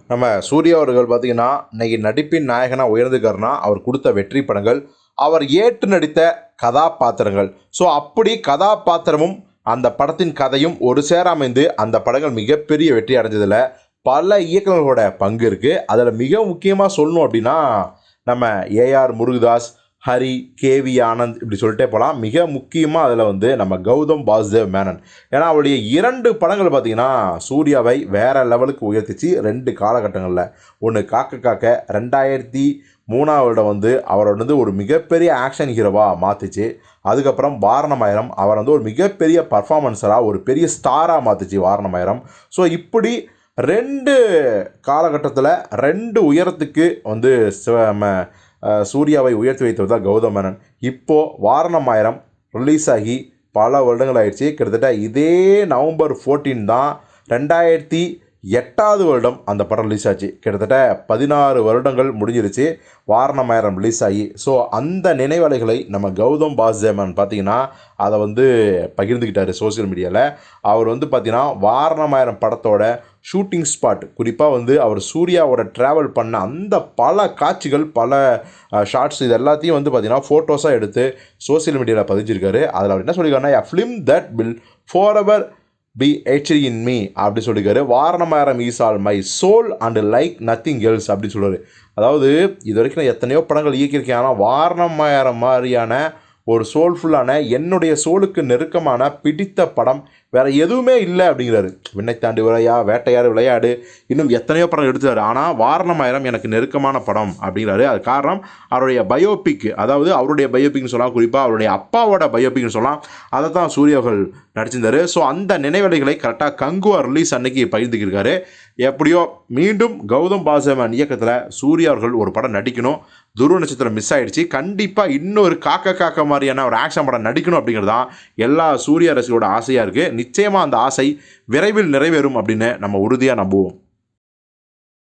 நம்ம சூர்யா அவர்கள் பார்த்தீங்கன்னா இன்னைக்கு நடிப்பின் நாயகனாக உயர்ந்துக்காருன்னா அவர் கொடுத்த வெற்றி படங்கள், அவர் ஏற்று நடித்த கதாபாத்திரங்கள். ஸோ அப்படி கதாபாத்திரமும் அந்த படத்தின் கதையும் ஒரு சேர அமைந்து அந்த படங்கள் மிகப்பெரிய வெற்றி அடைஞ்சதில் பல இயக்குநர்களோட பங்கு இருக்குது. அதில் மிக முக்கியமாக சொல்லணும் அப்படின்னா நம்ம ஏஆர் முருகதாஸ், ஹரி, கேவி ஆனந்த் இப்படி சொல்லிட்டே போகலாம். மிக முக்கியமாக அதில் வந்து நம்ம கௌதம் வாசுதேவ் மேனன். ஏன்னா அவருடைய 2 படங்கள் பார்த்திங்கன்னா சூர்யாவை வேறு லெவலுக்கு உயர்த்திச்சு 2 காலகட்டங்களில். ஒன்று காக்க காக்க 2003 வந்து அவரோட வந்து ஒரு மிகப்பெரிய ஆக்ஷன் ஹீரோவாக மாற்றிச்சு. அதுக்கப்புறம் வாரணமாயிரம் அவர் வந்து ஒரு மிகப்பெரிய பர்ஃபார்மன்ஸராக ஒரு பெரிய ஸ்டாராக மாற்றிச்சு வாரணமாயிரம். ஸோ இப்படி 2 காலகட்டத்தில் 2 உயரத்துக்கு வந்து நம்ம சூர்யாவை உயர்த்தி வைத்தவர் தான் கௌதம் மேனன். இப்போது வாரணமாயிரம் ரிலீஸ் ஆகி பல வருடங்கள் ஆயிடுச்சு. கிட்டத்தட்ட இதே நவம்பர் 14 தான் 2008 வருடம் அந்த படம் ரிலீஸ் ஆச்சு. கிட்டத்தட்ட 16 வருடங்கள் முடிஞ்சிருச்சு வாரணமாயிரம் ரிலீஸ் ஆகி. ஸோ அந்த நினைவலைகளை நம்ம கௌதம் வாசுதேவ் மேனன் பார்த்திங்கன்னா அதை வந்து பகிர்ந்துக்கிட்டார் சோசியல் மீடியாவில். அவர் வந்து பார்த்திங்கன்னா வாரணமாயிரம் படத்தோட ஷூட்டிங் ஸ்பாட், குறிப்பாக வந்து அவர் சூர்யாவோட ட்ராவல் பண்ண அந்த பல காட்சிகள், பல ஷார்ட்ஸ் இது எல்லாத்தையும் வந்து பார்த்திங்கன்னா ஃபோட்டோஸாக எடுத்து சோசியல் மீடியாவில் பதிஞ்சிருக்காரு. அதில் அவர் என்ன சொல்லியிருக்காருன்னா, a film that will forever be etched in me அப்படி சொல்லியிருக்காரு. Vaaranam Aayiram is all my soul and like nothing else அப்படின்னு சொல்லுவார். அதாவது இது வரைக்கும் நான் எத்தனையோ படங்கள் இயக்கியிருக்கேன், ஆனால் வாரணமாயிரம் மாதிரியான ஒரு சோல்ஃபுல்லான என்னுடைய சோலுக்கு நெருக்கமான பிடித்த படம் வேறு எதுவுமே இல்லை அப்படிங்கிறாரு. விண்ணை தாண்டி விளையா, வேட்டையாடு விளையாடு, இன்னும் எத்தனையோ படம் எடுத்தார். ஆனால் வாரணமாயிரம் எனக்கு நெருக்கமான படம் அப்படிங்கிறாரு. அது காரணம் அவருடைய பயோபிக், அதாவது அவருடைய பயோபிக்னு சொல்லலாம், குறிப்பாக அவருடைய அப்பாவோட பயோபிக்னு சொல்லலாம். அதை தான் சூர்யா அவர்கள் நடிச்சிருந்தார். ஸோ அந்த நினைவலைகளை கரெக்டாக கங்குவா ரிலீஸ் அன்னைக்கு பகிர்ந்துக்கிருக்காரு. எப்படியோ மீண்டும் கௌதம் வாசுதேவன் இயக்கத்தில் சூர்யா அவர்கள் ஒரு படம் நடிக்கணும். துருவ நட்சத்திரம் மிஸ் ஆகிடுச்சு. கண்டிப்பாக இன்னொரு காக்க மாதிரியான ஒரு ஆக்ஷன் படம் நடிக்கணும் அப்படிங்கிறது தான் எல்லா சூர்யா ரசிகரோட ஆசையாக இருக்குது. நிச்சயமாக அந்த ஆசை விரைவில் நிறைவேறும் அப்படின்னு நம்ம உறுதியாக நம்புவோம்.